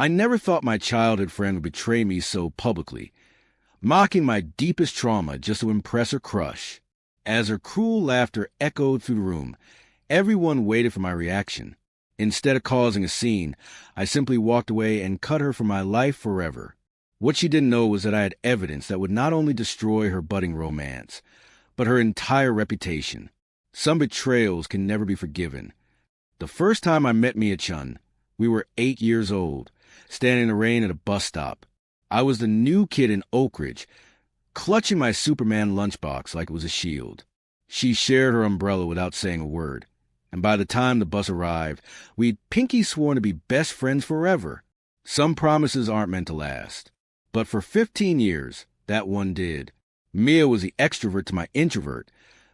I never thought my childhood friend would betray me so publicly, mocking my deepest trauma just to impress her crush. As her cruel laughter echoed through the room, everyone waited for my reaction. Instead of causing a scene, I simply walked away and cut her from my life forever. What she didn't know was that I had evidence that would not only destroy her budding romance, but her entire reputation. Some betrayals can never be forgiven. The first time I met Mia Chun, we were 8 years old, standing in the rain at a bus stop. I was the new kid in Oak Ridge, clutching my Superman lunchbox like it was a shield. She shared her umbrella without saying a word, and by the time the bus arrived, we'd pinky sworn to be best friends forever. Some promises aren't meant to last, but for 15 years, that one did. Mia was the extrovert to my introvert,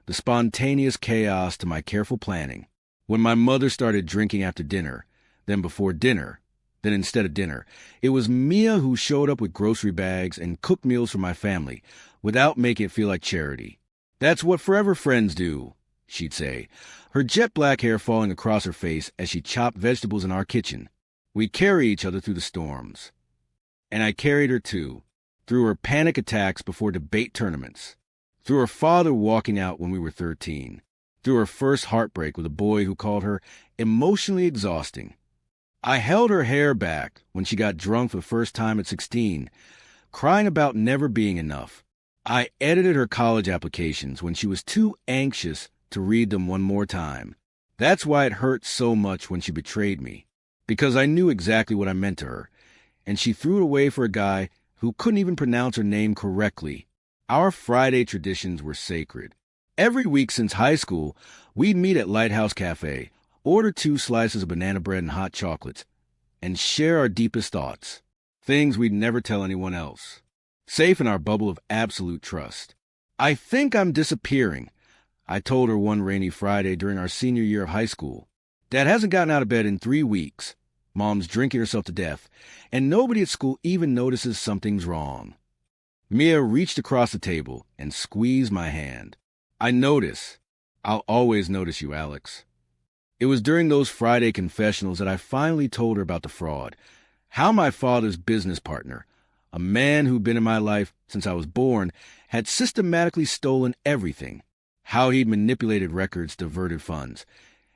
the spontaneous chaos to my careful planning. When my mother started drinking after dinner, then before dinner, then instead of dinner, it was Mia who showed up with grocery bags and cooked meals for my family without making it feel like charity. "That's what forever friends do," she'd say, her jet black hair falling across her face as she chopped vegetables in our kitchen. We'd carry each other through the storms. And I carried her too, through her panic attacks before debate tournaments, through her father walking out when we were 13, through her first heartbreak with a boy who called her emotionally exhausting. I held her hair back when she got drunk for the first time at 16, crying about never being enough. I edited her college applications when she was too anxious to read them one more time. That's why it hurt so much when she betrayed me, because I knew exactly what I meant to her, and she threw it away for a guy who couldn't even pronounce her name correctly. Our Friday traditions were sacred. Every week since high school, we'd meet at Lighthouse Cafe, order 2 slices of banana bread and hot chocolates, and share our deepest thoughts, things we'd never tell anyone else, safe in our bubble of absolute trust. "I think I'm disappearing," I told her one rainy Friday during our senior year of high school. "Dad hasn't gotten out of bed in 3 weeks. Mom's drinking herself to death, and nobody at school even notices something's wrong." Mia reached across the table and squeezed my hand. "I notice. I'll always notice you, Alex." It was during those Friday confessionals that I finally told her about the fraud, how my father's business partner, a man who'd been in my life since I was born, had systematically stolen everything, how he'd manipulated records, diverted funds,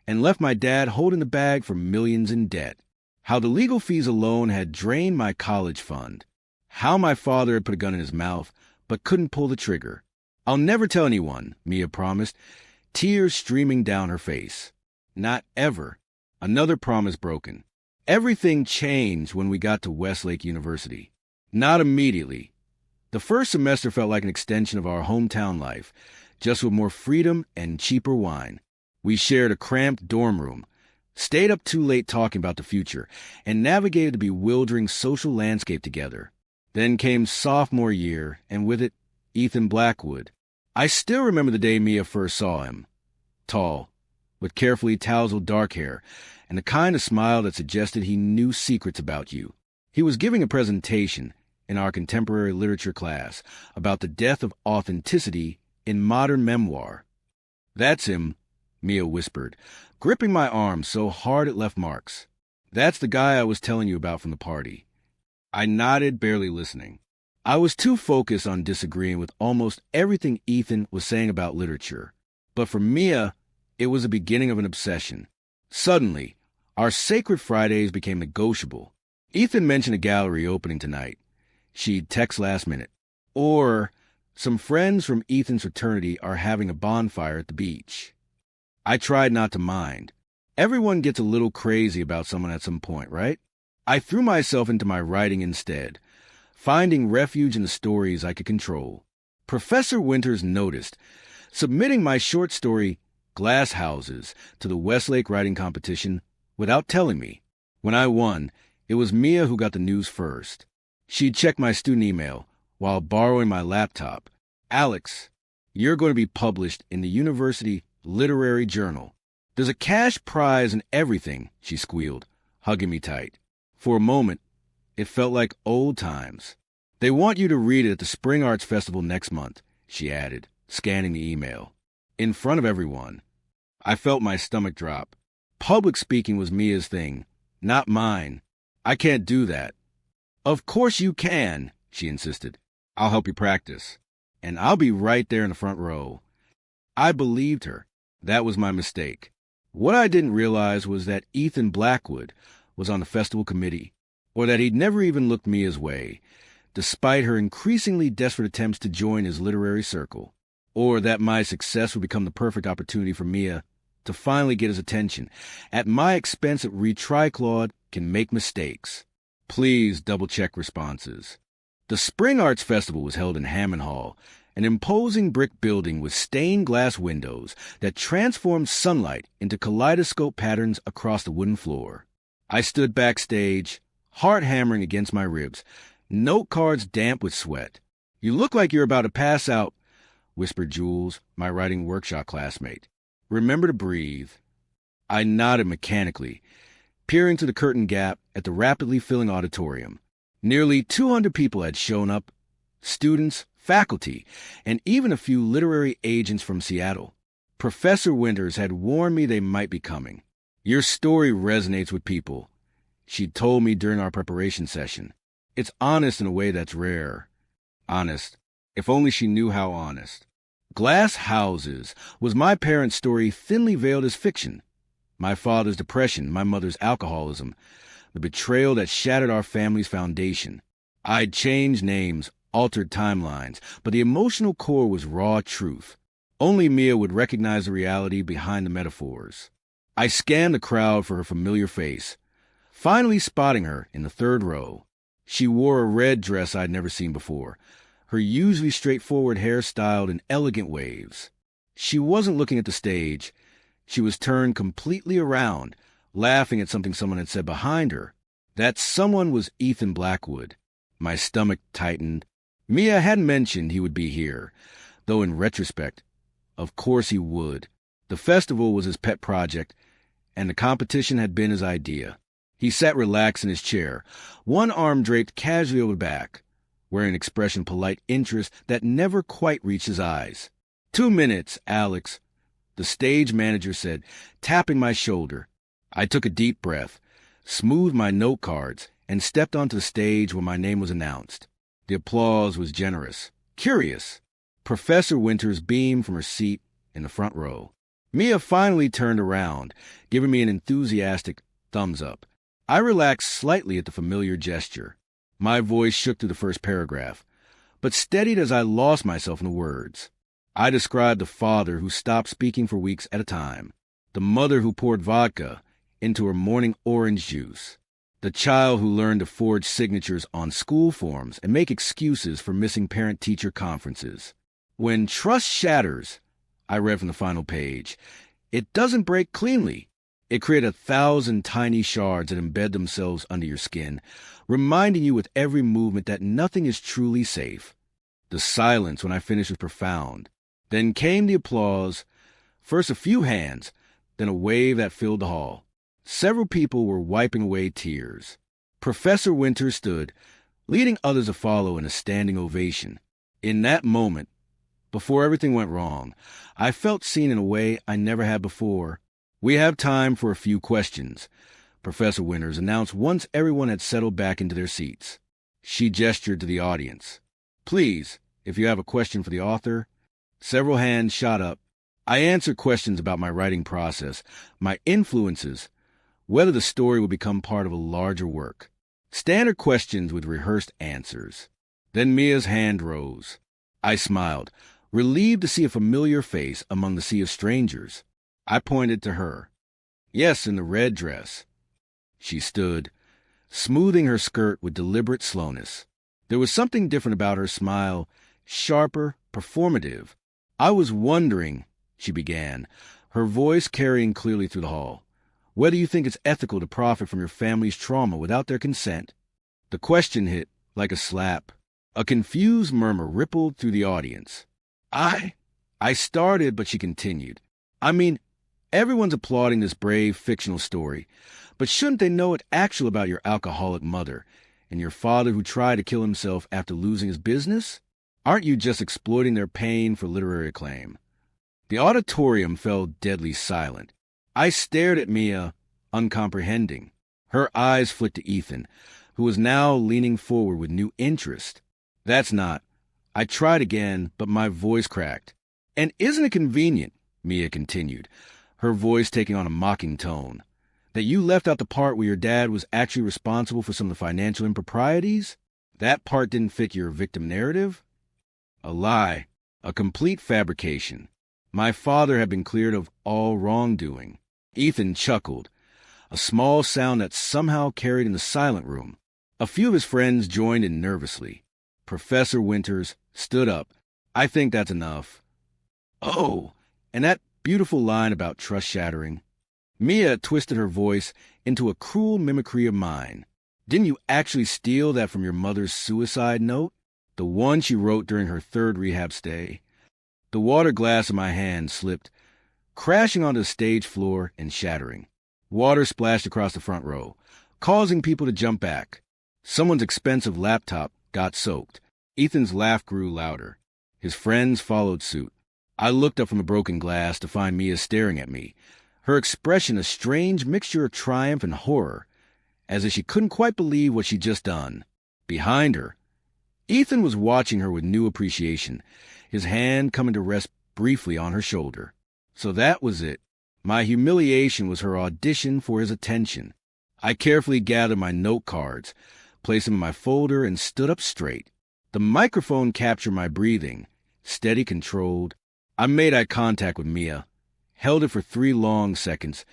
and left my dad holding the bag for millions in debt, how the legal fees alone had drained my college fund, how my father had put a gun in his mouth but couldn't pull the trigger. "I'll never tell anyone," Mia promised, tears streaming down her face. Not ever. Another promise broken. Everything changed when we got to Westlake University. Not immediately. The first semester felt like an extension of our hometown life, just with more freedom and cheaper wine. We shared a cramped dorm room, stayed up too late talking about the future, and navigated the bewildering social landscape together. Then came sophomore year, and with it, Ethan Blackwood. I still remember the day Mia first saw him. Tall, with carefully tousled dark hair, and the kind of smile that suggested he knew secrets about you. He was giving a presentation in our contemporary literature class about the death of authenticity in modern memoir. "That's him," Mia whispered, gripping my arm so hard it left marks. "That's the guy I was telling you about from the party." I nodded, barely listening. I was too focused on disagreeing with almost everything Ethan was saying about literature. But for Mia, it was the beginning of an obsession. Suddenly, our sacred Fridays became negotiable. Ethan mentioned a gallery opening tonight. She'd text last minute. Or, some friends from Ethan's fraternity are having a bonfire at the beach. I tried not to mind. Everyone gets a little crazy about someone at some point, right? I threw myself into my writing instead, finding refuge in the stories I could control. Professor Winters noticed, submitting my short story, Glass Houses, to the Westlake writing competition without telling me. When I won, it was Mia who got the news first. She'd checked my student email while borrowing my laptop. "Alex, you're going to be published in the University Literary Journal. There's a cash prize and everything," she squealed, hugging me tight. For a moment, it felt like old times. "They want you to read it at the Spring Arts Festival next month," she added, scanning the email. In front of everyone. I felt my stomach drop. Public speaking was Mia's thing, not mine. I can't do that. Of course you can, she insisted. I'll help you practice. And I'll be right there in the front row. I believed her. That was my mistake. What I didn't realize was that Ethan Blackwood was on the festival committee, or that he'd never even looked Mia's way, despite her increasingly desperate attempts to join his literary circle, or that my success would become the perfect opportunity for Mia to finally get his attention. At my expense at retry Claude can make mistakes. Please double-check responses. The Spring Arts Festival was held in Hammond Hall, an imposing brick building with stained glass windows that transformed sunlight into kaleidoscope patterns across the wooden floor. I stood backstage, heart hammering against my ribs, note cards damp with sweat. You look like you're about to pass out, whispered Jules, my writing workshop classmate. Remember to breathe. I nodded mechanically, peering through the curtain gap at the rapidly filling auditorium. Nearly 200 people had shown up, students, faculty, and even a few literary agents from Seattle. Professor Winters had warned me they might be coming. Your story resonates with people, she'd told me during our preparation session. It's honest in a way that's rare. Honest. If only she knew how honest. Glass Houses was my parents' story thinly veiled as fiction. My father's depression, my mother's alcoholism, the betrayal that shattered our family's foundation. I'd changed names, altered timelines, but the emotional core was raw truth. Only Mia would recognize the reality behind the metaphors. I scanned the crowd for her familiar face, finally spotting her in the third row. She wore a red dress I'd never seen before, her usually straightforward hair styled in elegant waves. She wasn't looking at the stage. She was turned completely around, laughing at something someone had said behind her. That someone was Ethan Blackwood. My stomach tightened. Mia hadn't mentioned he would be here, though in retrospect, of course he would. The festival was his pet project, and the competition had been his idea. He sat relaxed in his chair, one arm draped casually over the back, wearing an expression of polite interest that never quite reached his eyes. 2 minutes, Alex, the stage manager said, tapping my shoulder. I took a deep breath, smoothed my note cards, and stepped onto the stage where my name was announced. The applause was generous, curious. Professor Winters beamed from her seat in the front row. Mia finally turned around, giving me an enthusiastic thumbs up. I relaxed slightly at the familiar gesture. My voice shook through the first paragraph, but steadied as I lost myself in the words. I described the father who stopped speaking for weeks at a time, the mother who poured vodka into her morning orange juice, the child who learned to forge signatures on school forms and make excuses for missing parent-teacher conferences. When trust shatters, I read from the final page, it doesn't break cleanly. It creates 1,000 tiny shards that embed themselves under your skin, reminding you with every movement that nothing is truly safe. The silence when I finished was profound. Then came the applause, first a few hands, then a wave that filled the hall. Several people were wiping away tears. Professor Winters stood, leading others to follow in a standing ovation. In that moment, before everything went wrong, I felt seen in a way I never had before. We have time for a few questions, Professor Winters announced once everyone had settled back into their seats. She gestured to the audience. Please, if you have a question for the author. Several hands shot up. I answered questions about my writing process, my influences, whether the story would become part of a larger work. Standard questions with rehearsed answers. Then Mia's hand rose. I smiled, relieved to see a familiar face among the sea of strangers. I pointed to her. Yes, in the red dress. She stood, smoothing her skirt with deliberate slowness. There was something different about her smile, sharper, performative. I was wondering, she began, her voice carrying clearly through the hall, whether you think it's ethical to profit from your family's trauma without their consent. The question hit like a slap. A confused murmur rippled through the audience. I started, but she continued. I mean, everyone's applauding this brave fictional story, but shouldn't they know it's actual about your alcoholic mother and your father who tried to kill himself after losing his business? Aren't you just exploiting their pain for literary acclaim? The auditorium fell deadly silent. I stared at Mia, uncomprehending. Her eyes flicked to Ethan, who was now leaning forward with new interest. That's not. I tried again, but my voice cracked. And isn't it convenient, Mia continued, her voice taking on a mocking tone, that you left out the part where your dad was actually responsible for some of the financial improprieties? That part didn't fit your victim narrative? A lie. A complete fabrication. My father had been cleared of all wrongdoing. Ethan chuckled, a small sound that somehow carried in the silent room. A few of his friends joined in nervously. Professor Winters stood up. I think that's enough. Oh, and that beautiful line about trust shattering. Mia twisted her voice into a cruel mimicry of mine. Didn't you actually steal that from your mother's suicide note? The one she wrote during her 3rd rehab stay? The water glass in my hand slipped, crashing onto the stage floor and shattering. Water splashed across the front row, causing people to jump back. Someone's expensive laptop got soaked. Ethan's laugh grew louder. His friends followed suit. I looked up from the broken glass to find Mia staring at me, her expression a strange mixture of triumph and horror, as if she couldn't quite believe what she'd just done. Behind her, Ethan was watching her with new appreciation, his hand coming to rest briefly on her shoulder. So that was it. My humiliation was her audition for his attention. I carefully gathered my note cards, placed them in my folder, and stood up straight. The microphone captured my breathing, steady, controlled. I made eye contact with Mia, held it for 3 long seconds,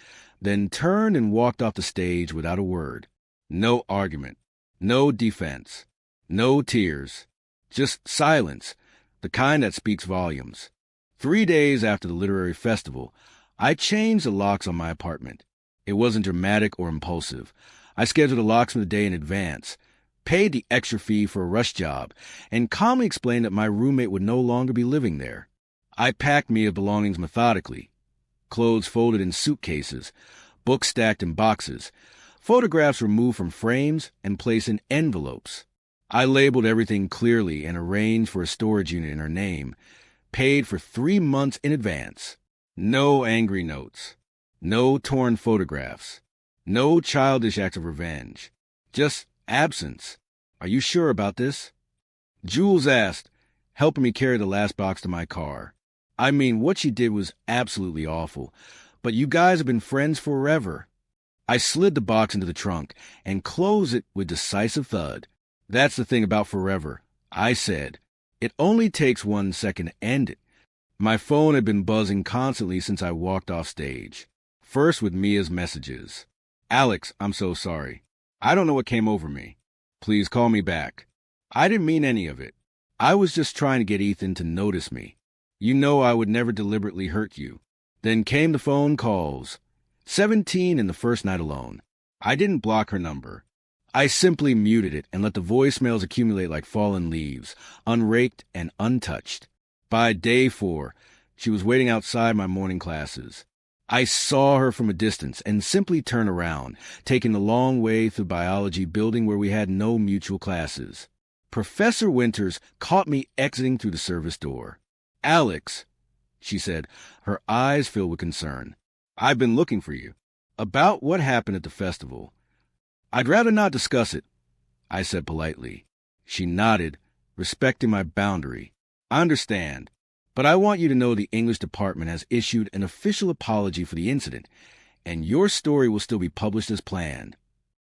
then turned and walked off the stage without a word. No argument, no defense, no tears, just silence, the kind that speaks volumes. 3 days after the literary festival, I changed the locks on my apartment. It wasn't dramatic or impulsive. I scheduled the locksmith a day in advance, paid the extra fee for a rush job, and calmly explained that my roommate would no longer be living there. I packed Mia's belongings methodically, clothes folded in suitcases, books stacked in boxes, photographs removed from frames and placed in envelopes. I labeled everything clearly and arranged for a storage unit in her name, paid for 3 months in advance. No angry notes, no torn photographs, no childish acts of revenge, just absence. Are you sure about this? Jules asked, helping me carry the last box to my car. I mean, what she did was absolutely awful, but you guys have been friends forever. I slid the box into the trunk and closed it with decisive thud. That's the thing about forever, I said. It only takes 1 second to end it. My phone had been buzzing constantly since I walked off stage. First with Mia's messages. Alex, I'm so sorry. I don't know what came over me. Please call me back. I didn't mean any of it. I was just trying to get Ethan to notice me. You know I would never deliberately hurt you. Then came the phone calls. 17 in the first night alone. I didn't block her number. I simply muted it and let the voicemails accumulate like fallen leaves, unraked and untouched. By day 4, she was waiting outside my morning classes. I saw her from a distance and simply turned around, taking the long way through the biology building where we had no mutual classes. Professor Winters caught me exiting through the service door. Alex, she said, her eyes filled with concern. I've been looking for you. About what happened at the festival. I'd rather not discuss it, I said politely. She nodded, respecting my boundary. I understand, but I want you to know the English department has issued an official apology for the incident, and your story will still be published as planned.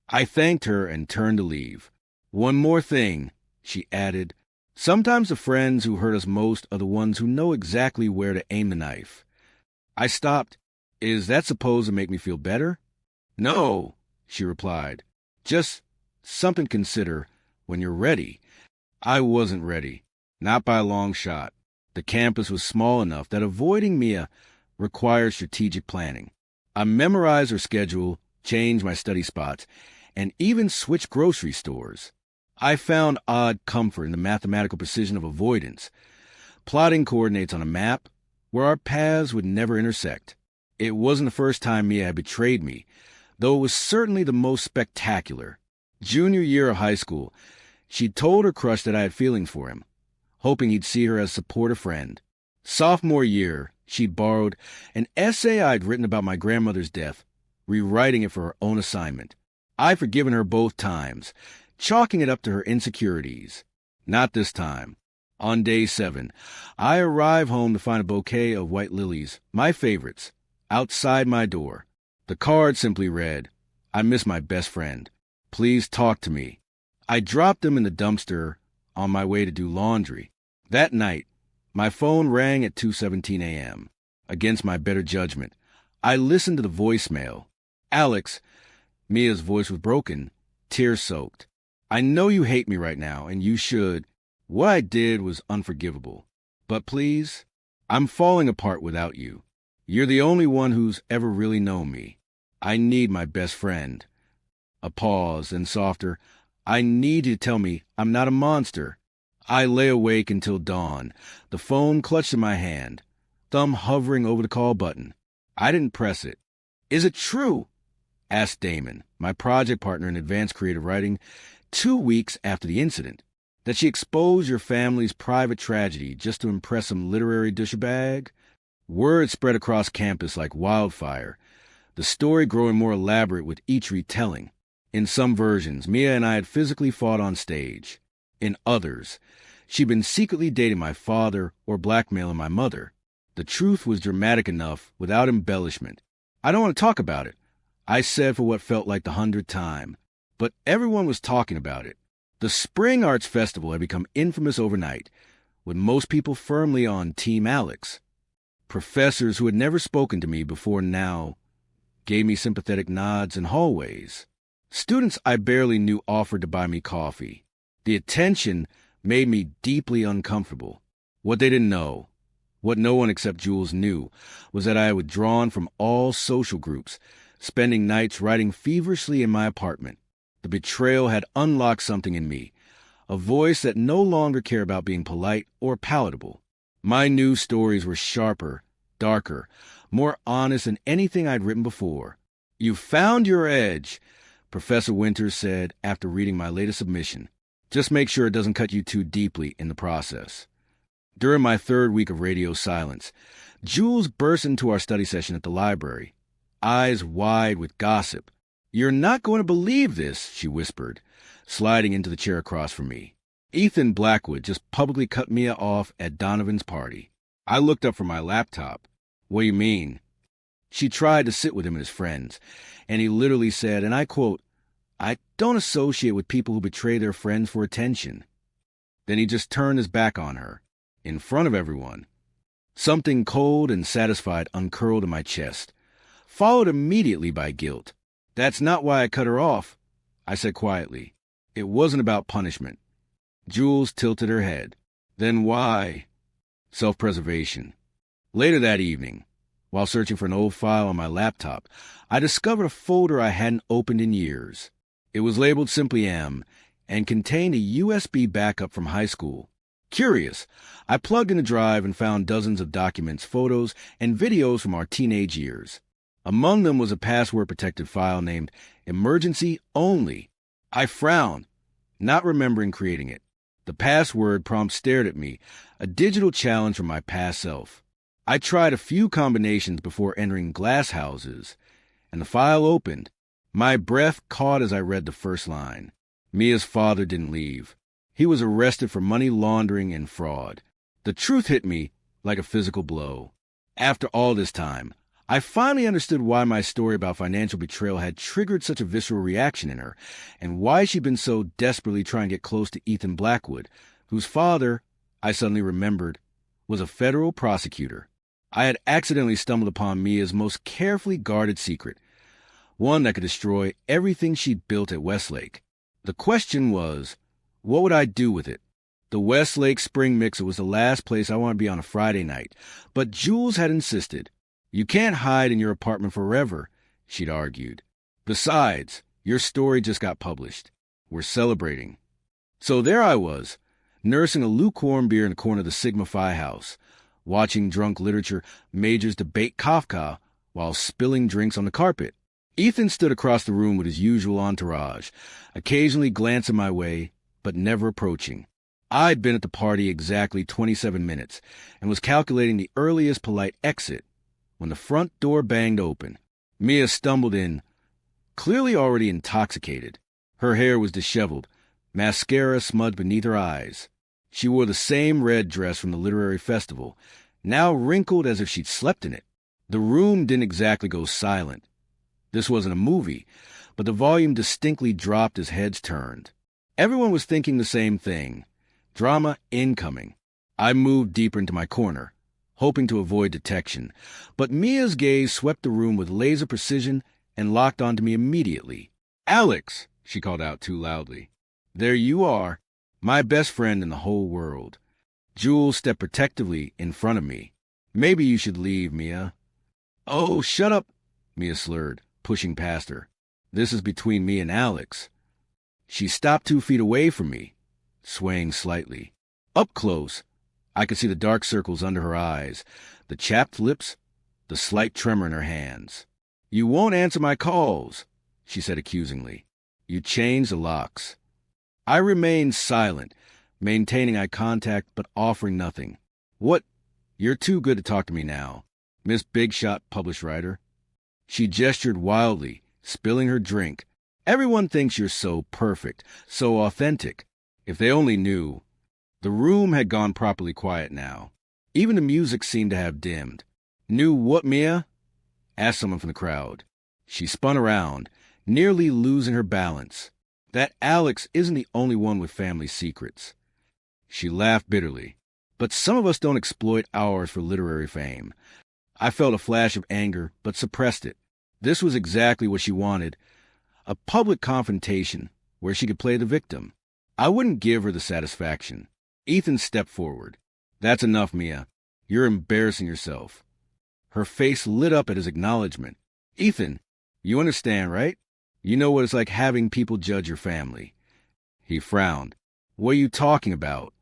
I thanked her and turned to leave. One more thing, she added. Sometimes the friends who hurt us most are the ones who know exactly where to aim the knife. I stopped. Is that supposed to make me feel better? No, she replied. Just something to consider when you're ready. I wasn't ready. Not by a long shot. The campus was small enough that avoiding Mia required strategic planning. I memorized her schedule, changed my study spots, and even switched grocery stores. I found odd comfort in the mathematical precision of avoidance, plotting coordinates on a map where our paths would never intersect. It wasn't the first time Mia had betrayed me, though it was certainly the most spectacular. Junior year of high school, she'd told her crush that I had feelings for him, hoping he'd see her as a supportive friend. Sophomore year, she'd borrowed an essay I'd written about my grandmother's death, rewriting it for her own assignment. I've forgiven her both times, chalking it up to her insecurities. Not this time. On day 7, I arrive home to find a bouquet of white lilies, my favorites, outside my door. The card simply read, "I miss my best friend. Please talk to me." I dropped them in the dumpster on my way to do laundry. That night, my phone rang at 2:17 a.m. Against my better judgment, I listened to the voicemail. "Alex," Mia's voice was broken, tear-soaked. "I know you hate me right now, and you should. What I did was unforgivable. But please, I'm falling apart without you. You're the only one who's ever really known me. I need my best friend." A pause, then softer, "I need you to tell me I'm not a monster." I lay awake until dawn, the phone clutched in my hand, thumb hovering over the call button. I didn't press it. "Is it true?" asked Damon, my project partner in advanced creative writing, 2 weeks after the incident, "that she exposed your family's private tragedy just to impress some literary douchebag?" Word spread across campus like wildfire, the story growing more elaborate with each retelling. In some versions, Mia and I had physically fought on stage. In others, she'd been secretly dating my father or blackmailing my mother. The truth was dramatic enough without embellishment. "I don't want to talk about it," I said for what felt like the 100th time. But everyone was talking about it. The Spring Arts Festival had become infamous overnight, with most people firmly on Team Alex. Professors who had never spoken to me before now gave me sympathetic nods in hallways. Students I barely knew offered to buy me coffee. The attention made me deeply uncomfortable. What they didn't know, what no one except Jules knew, was that I had withdrawn from all social groups, spending nights writing feverishly in my apartment. The betrayal had unlocked something in me, a voice that no longer cared about being polite or palatable. My new stories were sharper, darker, more honest than anything I'd written before. "You found your edge," Professor Winters said after reading my latest submission. "Just make sure it doesn't cut you too deeply in the process." During my 3rd week of radio silence, Jules burst into our study session at the library, eyes wide with gossip. "You're not going to believe this," she whispered, sliding into the chair across from me. "Ethan Blackwood just publicly cut Mia off at Donovan's party." I looked up from my laptop. "What do you mean?" She tried to sit with him and his friends, and he literally said, and I quote, "I don't associate with people who betray their friends for attention." Then he just turned his back on her, in front of everyone. Something cold and satisfied uncurled in my chest, followed immediately by guilt. "That's not why I cut her off," I said quietly. "It wasn't about punishment." Jules tilted her head. "Then why?" "Self-preservation." Later that evening, while searching for an old file on my laptop, I discovered a folder I hadn't opened in years. It was labeled simply M and contained a USB backup from high school. Curious, I plugged in the drive and found dozens of documents, photos, and videos from our teenage years. Among them was a password-protected file named Emergency Only. I frowned, not remembering creating it. The password prompt stared at me, a digital challenge from my past self. I tried a few combinations before entering glass houses, and the file opened. My breath caught as I read the first line. Mia's father didn't leave. He was arrested for money laundering and fraud. The truth hit me like a physical blow. After all this time, I finally understood why my story about financial betrayal had triggered such a visceral reaction in her, and why she'd been so desperately trying to get close to Ethan Blackwood, whose father, I suddenly remembered, was a federal prosecutor. I had accidentally stumbled upon Mia's most carefully guarded secret, one that could destroy everything she'd built at Westlake. The question was, what would I do with it? The Westlake Spring Mixer was the last place I wanted to be on a Friday night, but Jules had insisted. "You can't hide in your apartment forever," she'd argued. "Besides, your story just got published. We're celebrating." So there I was, nursing a lukewarm beer in the corner of the Sigma Phi house, watching drunk literature majors debate Kafka while spilling drinks on the carpet. Ethan stood across the room with his usual entourage, occasionally glancing my way, but never approaching. I'd been at the party exactly 27 minutes and was calculating the earliest polite exit when the front door banged open. Mia stumbled in, clearly already intoxicated. Her hair was disheveled, mascara smudged beneath her eyes. She wore the same red dress from the literary festival, now wrinkled as if she'd slept in it. The room didn't exactly go silent. This wasn't a movie, but the volume distinctly dropped as heads turned. Everyone was thinking the same thing. Drama incoming. I moved deeper into my corner, hoping to avoid detection, but Mia's gaze swept the room with laser precision and locked onto me immediately. "Alex!" she called out too loudly. "There you are, my best friend in the whole world." Jules stepped protectively in front of me. "Maybe you should leave, Mia." "Oh, shut up," Mia slurred, pushing past her. "This is between me and Alex." She stopped 2 feet away from me, swaying slightly. Up close, I could see the dark circles under her eyes, the chapped lips, the slight tremor in her hands. "You won't answer my calls," she said accusingly. "You changed the locks." I remained silent, maintaining eye contact but offering nothing. "What? You're too good to talk to me now, Miss Big Shot published writer." She gestured wildly, spilling her drink. "Everyone thinks you're so perfect, so authentic. If they only knew." The room had gone properly quiet now. Even the music seemed to have dimmed. "Knew what, Mia?" asked someone from the crowd. She spun around, nearly losing her balance. "That Alex isn't the only one with family secrets." She laughed bitterly. "But some of us don't exploit ours for literary fame." I felt a flash of anger, but suppressed it. This was exactly what she wanted. A public confrontation where she could play the victim. I wouldn't give her the satisfaction. Ethan stepped forward. "That's enough, Mia. You're embarrassing yourself." Her face lit up at his acknowledgement. "Ethan, you understand, right? You know what it's like having people judge your family." He frowned. "What are you talking about?"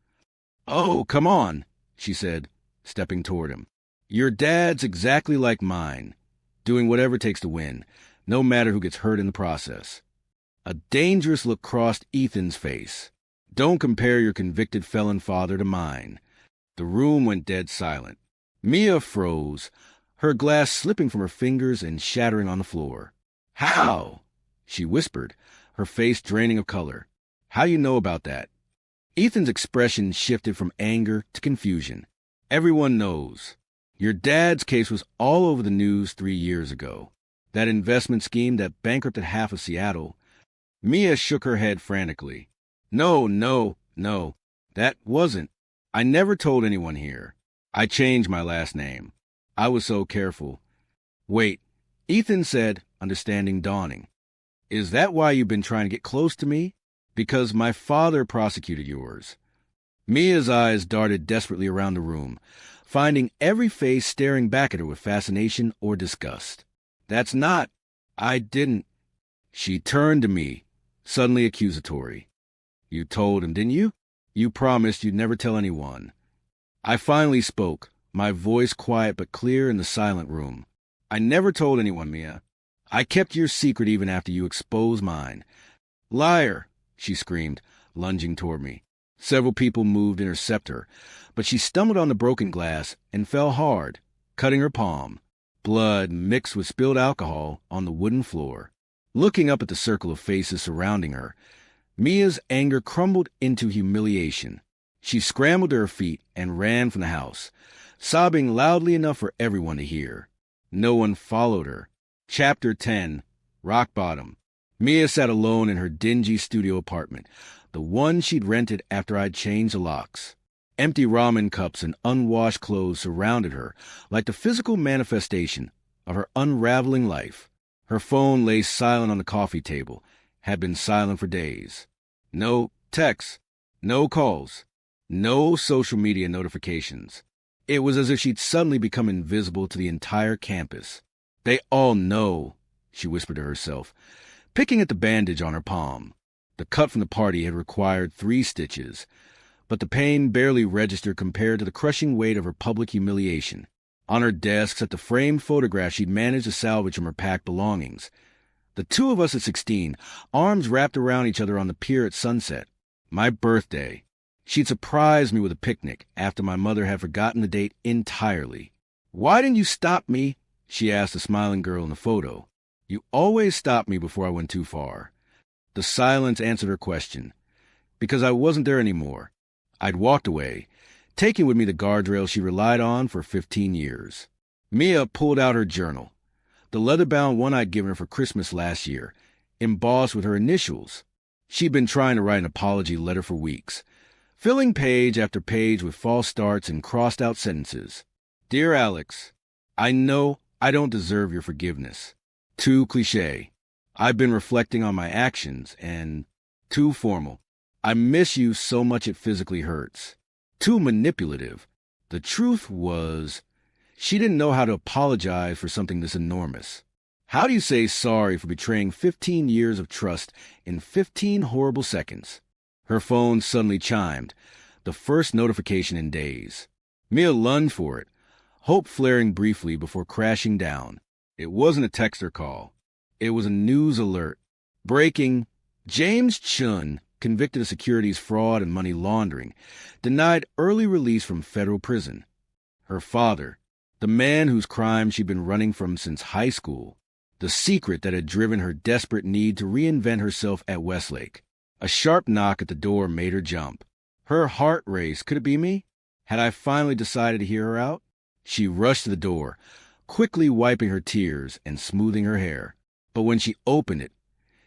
"Oh, come on," she said, stepping toward him. "Your dad's exactly like mine, doing whatever it takes to win, no matter who gets hurt in the process." A dangerous look crossed Ethan's face. "Don't compare your convicted felon father to mine." The room went dead silent. Mia froze, her glass slipping from her fingers and shattering on the floor. "How?" she whispered, her face draining of color. "How do you know about that?" Ethan's expression shifted from anger to confusion. "Everyone knows. Your dad's case was all over the news 3 years ago. That investment scheme that bankrupted half of Seattle." Mia shook her head frantically. No, that wasn't. I never told anyone here. I changed my last name. I was so careful." "Wait," Ethan said, understanding dawning. "Is that why you've been trying to get close to me? Because my father prosecuted yours." Mia's eyes darted desperately around the room, finding every face staring back at her with fascination or disgust. "That's not. I didn't." She turned to me, suddenly accusatory. "You told him, didn't you? You promised you'd never tell anyone." I finally spoke, my voice quiet but clear in the silent room. "I never told anyone, Mia. I kept your secret even after you exposed mine." "Liar!" she screamed, lunging toward me. Several people moved to intercept her, but she stumbled on the broken glass and fell hard, cutting her palm. Blood mixed with spilled alcohol on the wooden floor. Looking up at the circle of faces surrounding her, Mia's anger crumbled into humiliation. She scrambled to her feet and ran from the house, sobbing loudly enough for everyone to hear. No one followed her. Chapter 10. Rock Bottom. Mia sat alone in her dingy studio apartment, the one she'd rented after I'd changed the locks. Empty ramen cups and unwashed clothes surrounded her like the physical manifestation of her unraveling life. Her phone lay silent on the coffee table, had been silent for days. No texts, no calls, no social media notifications. It was as if she'd suddenly become invisible to the entire campus. "They all know," she whispered to herself, picking at the bandage on her palm. The cut from the party had required 3 stitches, but the pain barely registered compared to the crushing weight of her public humiliation. On her desk sat the framed photograph she'd managed to salvage from her packed belongings. The 2 of us at 16, arms wrapped around each other on the pier at sunset. My birthday. She'd surprised me with a picnic after my mother had forgotten the date entirely. "Why didn't you stop me?" she asked the smiling girl in the photo. You always stopped me before I went too far. The silence answered her question. Because I wasn't there anymore. I'd walked away, taking with me the guardrail she relied on for 15 years. Mia pulled out her journal, the leather-bound one I'd given her for Christmas last year, embossed with her initials. She'd been trying to write an apology letter for weeks, filling page after page with false starts and crossed-out sentences. Dear Alex, I know I don't deserve your forgiveness. Too cliché. I've been reflecting on my actions, and too formal. I miss you so much it physically hurts. Too manipulative. The truth was, she didn't know how to apologize for something this enormous. How do you say sorry for betraying 15 years of trust in 15 horrible seconds? Her phone suddenly chimed, the first notification in days. Mia lunged for it, hope flaring briefly before crashing down. It wasn't a text or call. It was a news alert. Breaking: James Chun, convicted of securities fraud and money laundering, denied early release from federal prison. Her father, the man whose crime she'd been running from since high school, the secret that had driven her desperate need to reinvent herself at Westlake. A sharp knock at the door made her jump. Her heart raced. Could it be me? Had I finally decided to hear her out? She rushed to the door, quickly wiping her tears and smoothing her hair. But when she opened it,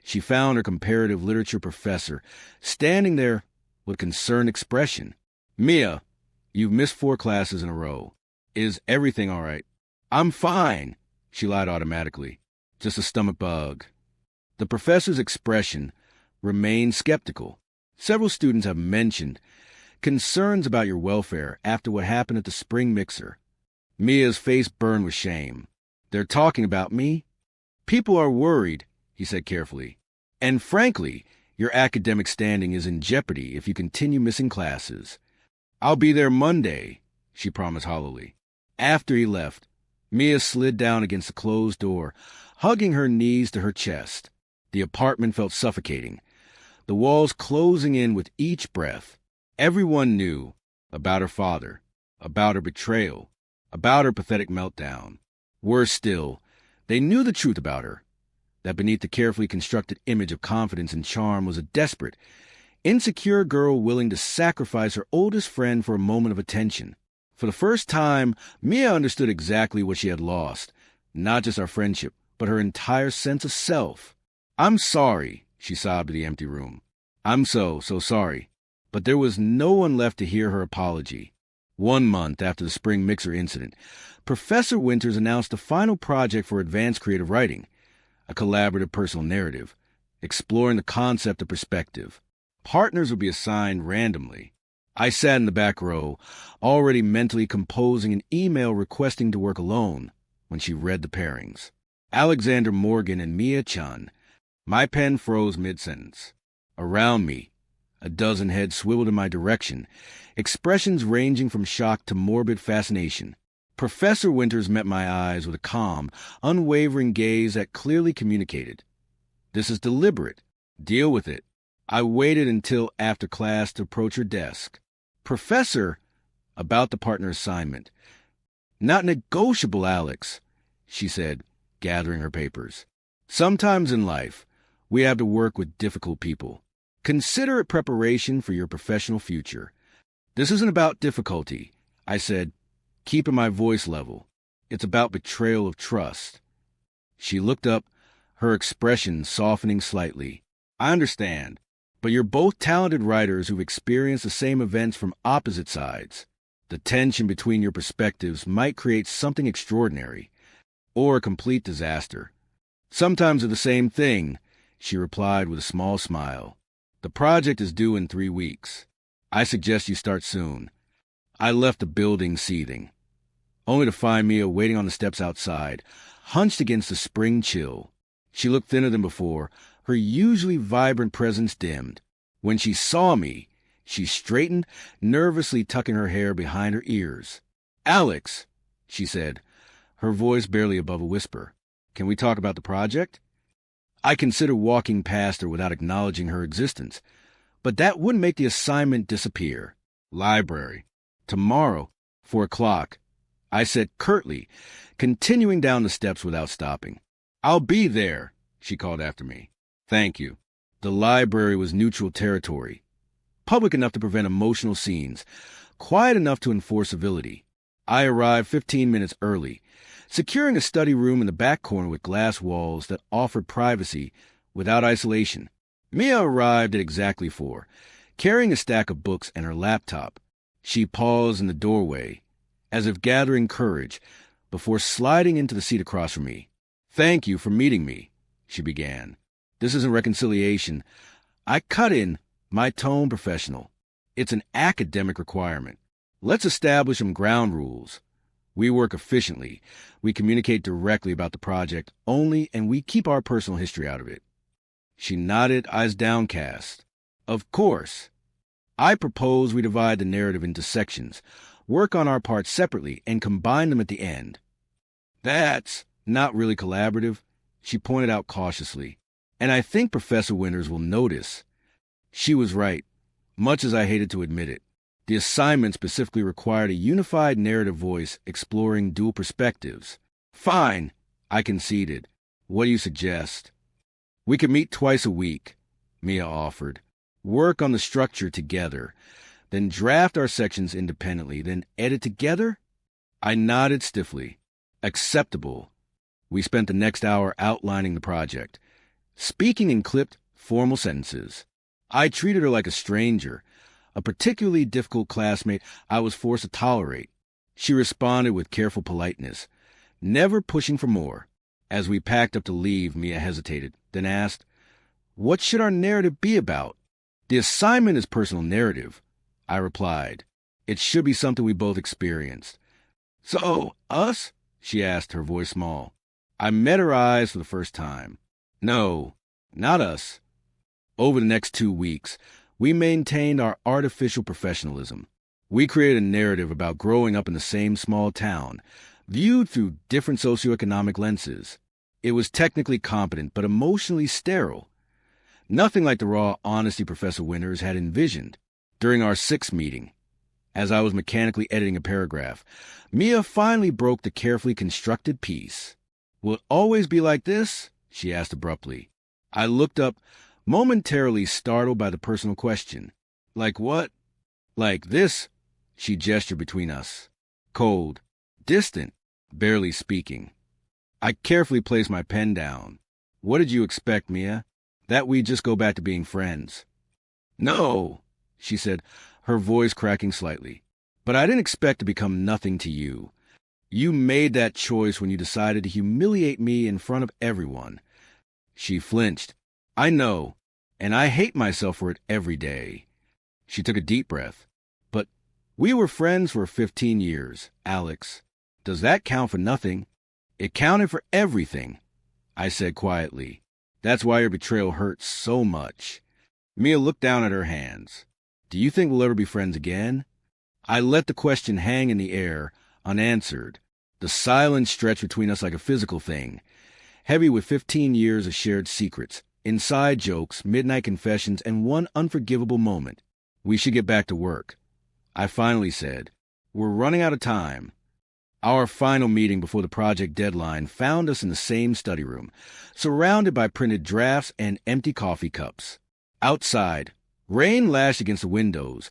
she found her comparative literature professor standing there with concerned expression. Mia, you've missed 4 classes in a row. Is everything all right? I'm fine, she lied automatically. Just a stomach bug. The professor's expression remained skeptical. Several students have mentioned concerns about your welfare after what happened at the spring mixer. Mia's face burned with shame. They're talking about me? People are worried, he said carefully. And frankly, your academic standing is in jeopardy if you continue missing classes. I'll be there Monday, she promised hollowly. After he left, Mia slid down against the closed door, hugging her knees to her chest. The apartment felt suffocating, the walls closing in with each breath. Everyone knew about her father, about her betrayal, about her pathetic meltdown. Worse still, they knew the truth about her, that beneath the carefully constructed image of confidence and charm was a desperate, insecure girl willing to sacrifice her oldest friend for a moment of attention. For the first time, Mia understood exactly what she had lost, not just our friendship, but her entire sense of self. I'm sorry, she sobbed to the empty room. I'm so sorry. But there was no one left to hear her apology. 1 month after the spring mixer incident, Professor Winters announced the final project for advanced creative writing, a collaborative personal narrative, exploring the concept of perspective. Partners would be assigned randomly. I sat in the back row, already mentally composing an email requesting to work alone, when she read the pairings. Alexander Morgan and Mia Chun. My pen froze mid-sentence. Around me, a dozen heads swiveled in my direction, expressions ranging from shock to morbid fascination. Professor Winters met my eyes with a calm, unwavering gaze that clearly communicated. This is deliberate. Deal with it. I waited until after class to approach her desk. Professor, about the partner assignment. Not negotiable, Alex, she said, gathering her papers. Sometimes in life, we have to work with difficult people. Consider it preparation for your professional future. This isn't about difficulty, I said, keeping my voice level. It's about betrayal of trust. She looked up, her expression softening slightly. I understand, but you're both talented writers who've experienced the same events from opposite sides. The tension between your perspectives might create something extraordinary, or a complete disaster. Sometimes they're the same thing, she replied with a small smile. The project is due in 3 weeks. I suggest you start soon. I left the building seething, only to find Mia waiting on the steps outside, hunched against the spring chill. She looked thinner than before, her usually vibrant presence dimmed. When she saw me, she straightened, nervously tucking her hair behind her ears. Alex, she said, her voice barely above a whisper. Can we talk about the project? I considered walking past her without acknowledging her existence, but that wouldn't make the assignment disappear. Library. Tomorrow, 4 o'clock, I said curtly, continuing down the steps without stopping. I'll be there, she called after me. Thank you. The library was neutral territory, public enough to prevent emotional scenes, quiet enough to enforce civility. I arrived 15 minutes early, securing a study room in the back corner with glass walls that offered privacy without isolation. Mia arrived at exactly 4, carrying a stack of books and her laptop. She paused in the doorway, as if gathering courage, before sliding into the seat across from me. Thank you for meeting me, she began. This isn't reconciliation. I cut in, my tone professional. It's an academic requirement. Let's establish some ground rules. We work efficiently. We communicate directly about the project only, and we keep our personal history out of it. She nodded, eyes downcast. Of course. I propose we divide the narrative into sections, work on our parts separately, and combine them at the end. That's not really collaborative, she pointed out cautiously. And I think Professor Winters will notice. She was right, much as I hated to admit it. The assignment specifically required a unified narrative voice exploring dual perspectives. Fine, I conceded. What do you suggest? We could meet twice a week, Mia offered. Work on the structure together, then draft our sections independently, then edit together? I nodded stiffly. Acceptable. We spent the next hour outlining the project, speaking in clipped, formal sentences. I treated her like a stranger, a particularly difficult classmate I was forced to tolerate. She responded with careful politeness, never pushing for more. As we packed up to leave, Mia hesitated, then asked, "What should our narrative be about?" "The assignment is personal narrative," I replied. "It should be something we both experienced." "So, us?" she asked, her voice small. I met her eyes for the first time. No, not us. Over the next 2 weeks, we maintained our artificial professionalism. We created a narrative about growing up in the same small town, viewed through different socioeconomic lenses. It was technically competent, but emotionally sterile. Nothing like the raw honesty Professor Winters had envisioned. During our 6th meeting, as I was mechanically editing a paragraph, Mia finally broke the carefully constructed piece. "Will it always be like this?" she asked abruptly. I looked up, momentarily startled by the personal question. "Like what?" "Like this," she gestured between us. Cold, distant, barely speaking. I carefully placed my pen down. "What did you expect, Mia? That we'd just go back to being friends?" "No," she said, her voice cracking slightly. "But I didn't expect to become nothing to you. You made that choice when you decided to humiliate me in front of everyone." She flinched. "I know, and I hate myself for it every day." She took a deep breath. "But we were friends for 15 years, Alex. Does that count for nothing?" "It counted for everything," I said quietly. "That's why your betrayal hurts so much." Mia looked down at her hands. "Do you think we'll ever be friends again?" I let the question hang in the air, unanswered. The silence stretched between us like a physical thing, heavy with 15 years of shared secrets, inside jokes, midnight confessions, and one unforgivable moment. "We should get back to work," I finally said. "We're running out of time." Our final meeting before the project deadline found us in the same study room, surrounded by printed drafts and empty coffee cups. Outside, rain lashed against the windows,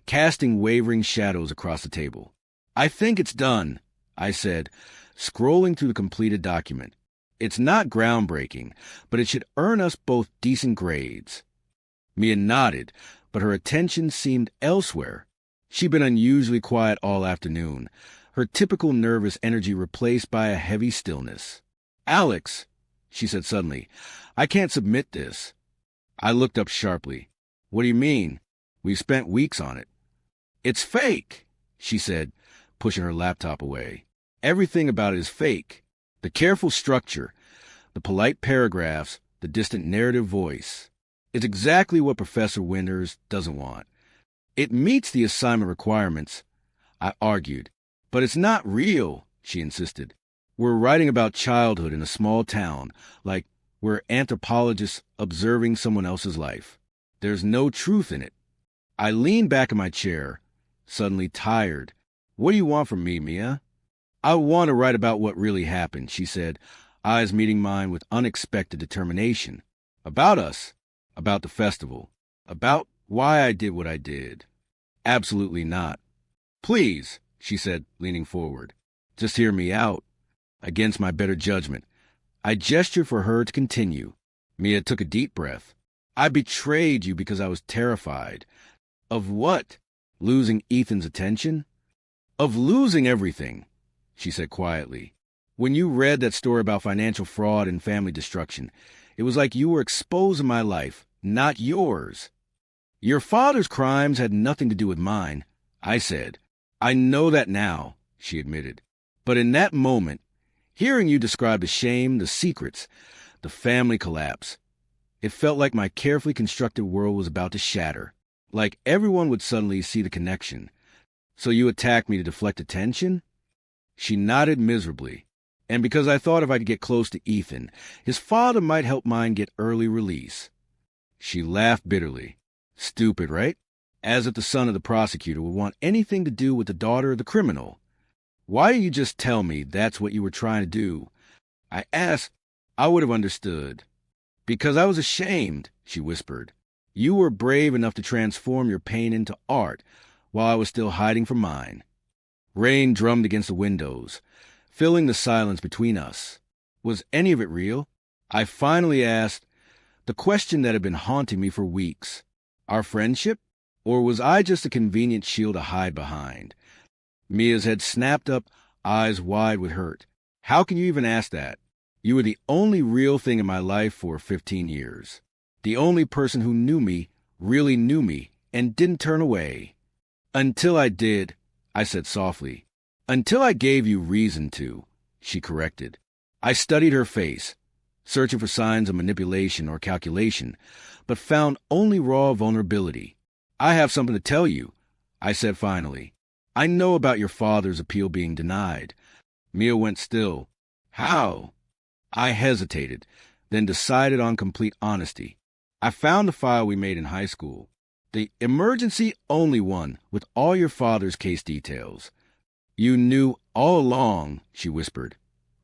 casting wavering shadows across the table. "I think it's done," I said, scrolling through the completed document. "It's not groundbreaking, but it should earn us both decent grades." Mia nodded, but her attention seemed elsewhere. She'd been unusually quiet all afternoon, her typical nervous energy replaced by a heavy stillness. "Alex," she said suddenly, "I can't submit this." I looked up sharply. "What do you mean? We've spent weeks on it." "It's fake," she said, pushing her laptop away. "Everything about it is fake. The careful structure, the polite paragraphs, the distant narrative voice. It's exactly what Professor Winters doesn't want. It meets the assignment requirements," I argued. "But it's not real," she insisted. "We're writing about childhood in a small town, like we're anthropologists observing someone else's life. There's no truth in it." I leaned back in my chair, suddenly tired. "What do you want from me, Mia?" "I want to write about what really happened," she said. eyes meeting mine with unexpected determination. About us, about the festival, about why I did what I did. Absolutely not. Please, she said, leaning forward. Just hear me out. Against my better judgment, I gestured for her to continue. Mia took a deep breath. I betrayed you because I was terrified. Of what? Losing Ethan's attention? Of losing everything, she said quietly. When you read that story about financial fraud and family destruction, it was like you were exposing my life, not yours. Your father's crimes had nothing to do with mine, I said. I know that now, she admitted. But in that moment, hearing you describe the shame, the secrets, the family collapse, it felt like my carefully constructed world was about to shatter, like everyone would suddenly see the connection. So you attacked me to deflect attention? She nodded miserably. And because I thought if I could get close to Ethan, his father might help mine get early release. She laughed bitterly. Stupid, right? As if the son of the prosecutor would want anything to do with the daughter of the criminal. Why didn't you just tell me that's what you were trying to do? I asked. I would have understood. Because I was ashamed, she whispered. You were brave enough to transform your pain into art while I was still hiding from mine. Rain drummed against the windows, filling the silence between us. Was any of it real? I finally asked the question that had been haunting me for weeks. Our friendship? Or was I just a convenient shield to hide behind? Mia's head snapped up, eyes wide with hurt. How can you even ask that? You were the only real thing in my life for 15 years. The only person who knew me, really knew me, and didn't turn away. Until I did, I said softly. Until I gave you reason to, she corrected. I studied her face, searching for signs of manipulation or calculation, but found only raw vulnerability. I have something to tell you, I said finally. I know about your father's appeal being denied. Mia went still. How? I hesitated, then decided on complete honesty. I found the file we made in high school. The emergency-only one with all your father's case details. You knew all along, she whispered,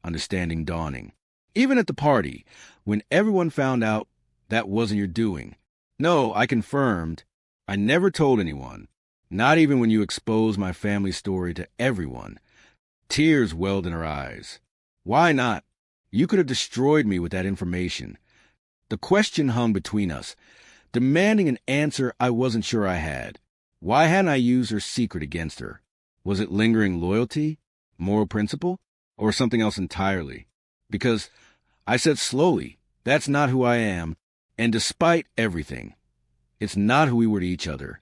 understanding dawning. Even at the party, when everyone found out that wasn't your doing. No, I confirmed. I never told anyone. Not even when you exposed my family story to everyone. Tears welled in her eyes. Why not? You could have destroyed me with that information. The question hung between us, demanding an answer I wasn't sure I had. Why hadn't I used her secret against her? Was it lingering loyalty, moral principle, or something else entirely? Because, I said slowly, that's not who I am, and despite everything, it's not who we were to each other.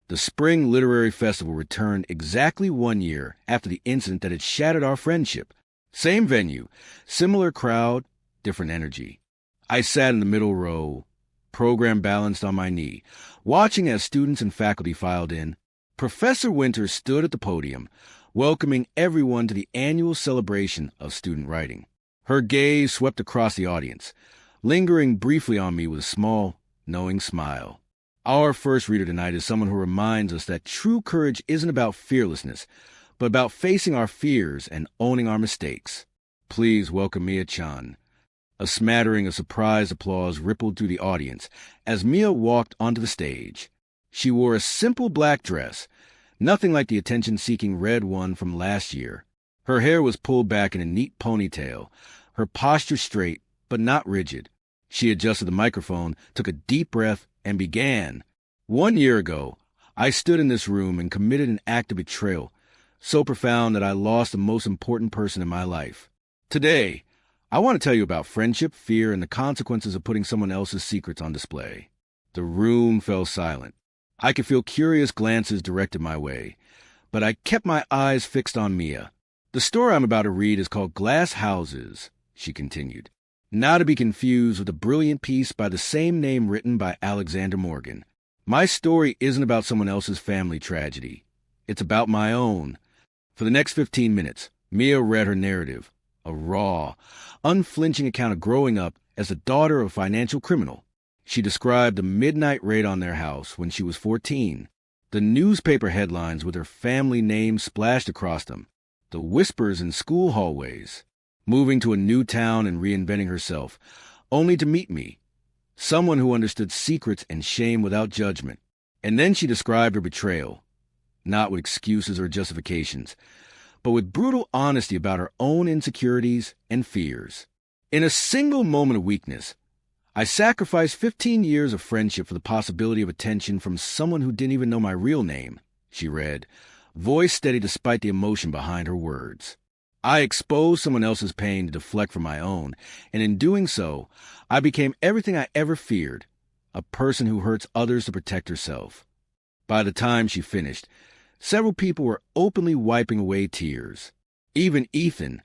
The Spring Literary Festival returned exactly 1 year after the incident that had shattered our friendship. Same venue, similar crowd, different energy. I sat in the middle row, program balanced on my knee, watching as students and faculty filed in. Professor Winter stood at the podium, welcoming everyone to the annual celebration of student writing. Her gaze swept across the audience, lingering briefly on me with a small, knowing smile. Our first reader tonight is someone who reminds us that true courage isn't about fearlessness, but about facing our fears and owning our mistakes. Please welcome Mia Chan. A smattering of surprised applause rippled through the audience as Mia walked onto the stage. She wore a simple black dress, nothing like the attention-seeking red one from last year. Her hair was pulled back in a neat ponytail, her posture straight, but not rigid. She adjusted the microphone, took a deep breath, and began. 1 year ago, I stood in this room and committed an act of betrayal, so profound that I lost the most important person in my life. Today, I want to tell you about friendship, fear, and the consequences of putting someone else's secrets on display. The room fell silent. I could feel curious glances directed my way, but I kept my eyes fixed on Mia. The story I'm about to read is called Glass Houses, she continued, not to be confused with a brilliant piece by the same name written by Alexander Morgan. My story isn't about someone else's family tragedy. It's about my own. For the next 15 minutes, Mia read her narrative, a raw, unflinching account of growing up as the daughter of a financial criminal. She described the midnight raid on their house when she was 14, the newspaper headlines with her family name splashed across them, the whispers in school hallways. moving to a new town and reinventing herself, only to meet me, someone who understood secrets and shame without judgment. And then she described her betrayal, not with excuses or justifications, but with brutal honesty about her own insecurities and fears. In a single moment of weakness, I sacrificed 15 years of friendship for the possibility of attention from someone who didn't even know my real name, she read, voice steady despite the emotion behind her words. I exposed someone else's pain to deflect from my own, and in doing so, I became everything I ever feared, a person who hurts others to protect herself. By the time she finished, several people were openly wiping away tears. Even Ethan,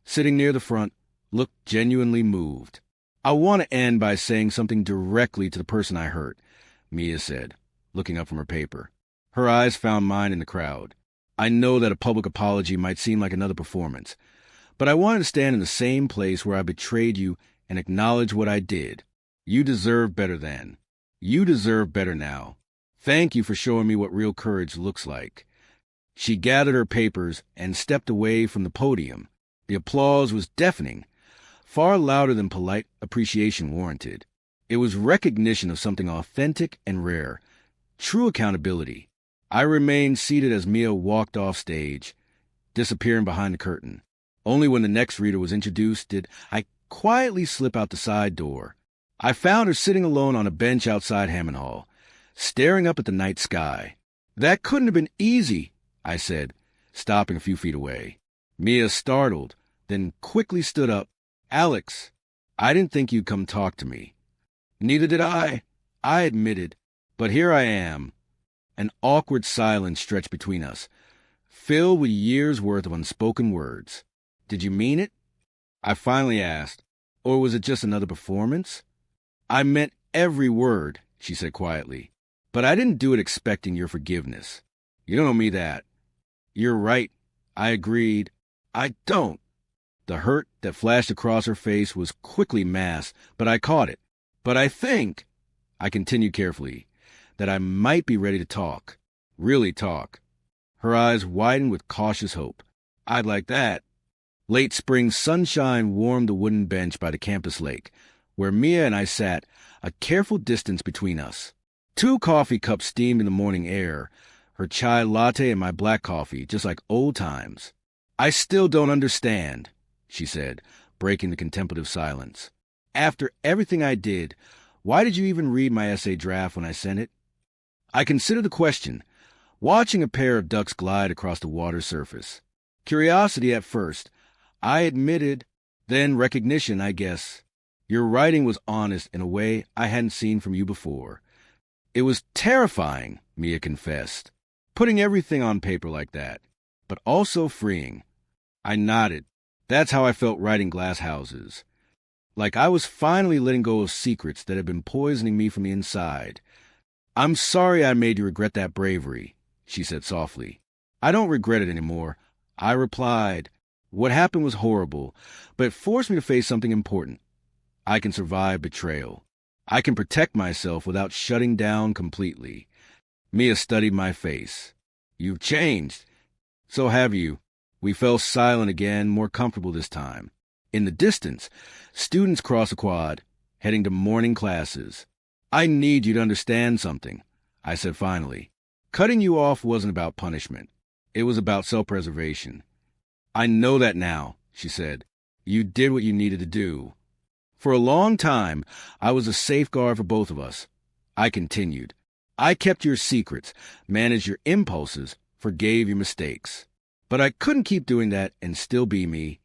sitting near the front, looked genuinely moved. I want to end by saying something directly to the person I hurt, Mia said, looking up from her paper. Her eyes found mine in the crowd. I know that a public apology might seem like another performance, but I wanted to stand in the same place where I betrayed you and acknowledge what I did. You deserve better then. You deserve better now. Thank you for showing me what real courage looks like. She gathered her papers and stepped away from the podium. The applause was deafening, far louder than polite appreciation warranted. It was recognition of something authentic and rare, true accountability. I remained seated as Mia walked off stage, disappearing behind the curtain. Only when the next reader was introduced did I quietly slip out the side door. I found her sitting alone on a bench outside Hammond Hall, staring up at the night sky. That couldn't have been easy, I said, stopping a few feet away. Mia startled, then quickly stood up. Alex, I didn't think you'd come talk to me. Neither did I admitted, but here I am. An awkward silence stretched between us, filled with years' worth of unspoken words. Did you mean it? I finally asked, or was it just another performance? I meant every word, she said quietly, but I didn't do it expecting your forgiveness. You don't owe me that. You're right, I agreed. I don't. The hurt that flashed across her face was quickly masked, but I caught it. But I think, I continued carefully, that I might be ready to talk. Really talk. Her eyes widened with cautious hope. I'd like that. Late spring sunshine warmed the wooden bench by the campus lake, where Mia and I sat, a careful distance between us. 2 coffee cups steamed in the morning air, her chai latte and my black coffee, just like old times. I still don't understand, she said, breaking the contemplative silence. After everything I did, why did you even read my essay draft when I sent it? I considered the question, watching a pair of ducks glide across the water's surface. Curiosity at first, I admitted, then recognition, I guess. Your writing was honest in a way I hadn't seen from you before. It was terrifying, Mia confessed, putting everything on paper like that, but also freeing. I nodded. That's how I felt writing Glass Houses. Like I was finally letting go of secrets that had been poisoning me from the inside. I'm sorry I made you regret that bravery, she said softly. I don't regret it anymore, I replied. What happened was horrible, but it forced me to face something important. I can survive betrayal. I can protect myself without shutting down completely. Mia studied my face. You've changed. So have you. We fell silent again, more comfortable this time. In the distance, students crossed the quad, heading to morning classes. I need you to understand something, I said finally. Cutting you off wasn't about punishment. It was about self-preservation. I know that now, she said. You did what you needed to do. For a long time, I was a safeguard for both of us. I continued. I kept your secrets, managed your impulses, forgave your mistakes. But I couldn't keep doing that and still be me.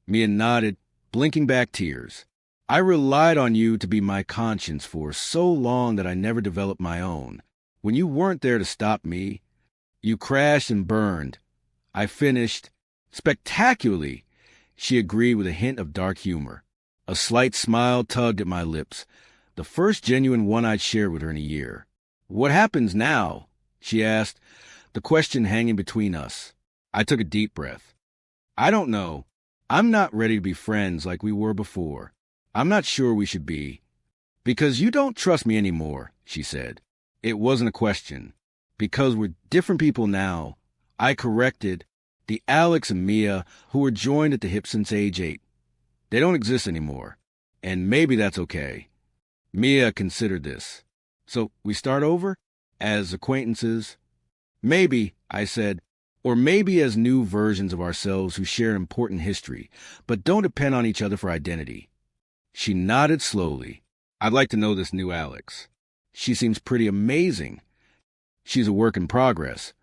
Mia nodded, blinking back tears. I relied on you to be my conscience for so long that I never developed my own. When you weren't there to stop me, you crashed and burned. I finished spectacularly, she agreed with a hint of dark humor. A slight smile tugged at my lips, the first genuine one I'd shared with her in a year. What happens now? She asked, the question hanging between us. I took a deep breath. I don't know. I'm not ready to be friends like we were before. I'm not sure we should be. Because you don't trust me anymore, she said. It wasn't a question. Because we're different people now. I corrected. The Alex and Mia who were joined at the hip since age 8. They don't exist anymore. And maybe that's okay. Mia considered this. So we start over? As acquaintances? Maybe, I said, or maybe as new versions of ourselves who share important history, but don't depend on each other for identity. She nodded slowly. I'd like to know this new Alex. She seems pretty amazing. She's a work in progress.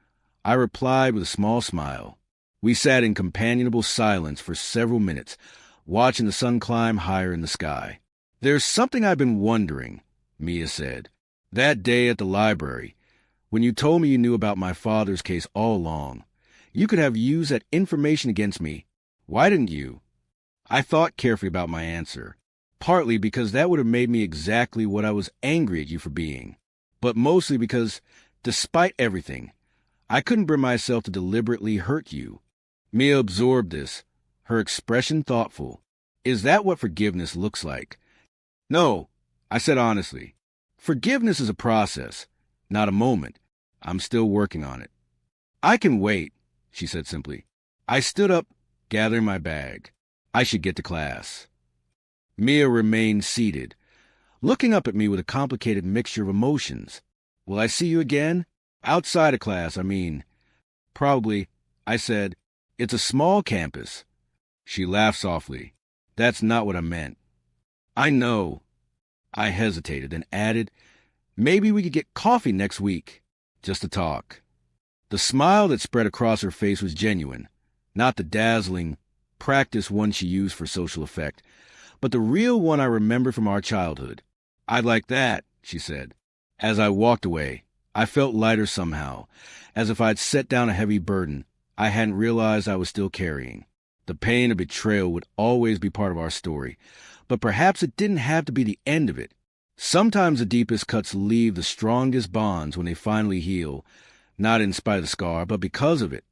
I replied with a small smile. We sat in companionable silence for several minutes, watching the sun climb higher in the sky. There's something I've been wondering, Mia said. That day at the library, when you told me you knew about my father's case all along, you could have used that information against me. Why didn't you? I thought carefully about my answer, partly because that would have made me exactly what I was angry at you for being, but mostly because, despite everything, I couldn't bring myself to deliberately hurt you. Mia absorbed this, her expression thoughtful. Is that what forgiveness looks like? No, I said honestly. Forgiveness is a process, not a moment. I'm still working on it. I can wait, she said simply. I stood up, gathering my bag. I should get to class. Mia remained seated, looking up at me with a complicated mixture of emotions. Will I see you again? Outside of class, I mean. Probably, I said. It's a small campus. She laughed softly. That's not what I meant. I know. I hesitated, then added, maybe we could get coffee next week, just to talk. The smile that spread across her face was genuine, not the dazzling, practiced one she used for social effect, but the real one I remembered from our childhood. I'd like that, she said. As I walked away, I felt lighter somehow, as if I'd set down a heavy burden I hadn't realized I was still carrying. The pain of betrayal would always be part of our story, but perhaps it didn't have to be the end of it. Sometimes the deepest cuts leave the strongest bonds when they finally heal, not in spite of the scar, but because of it.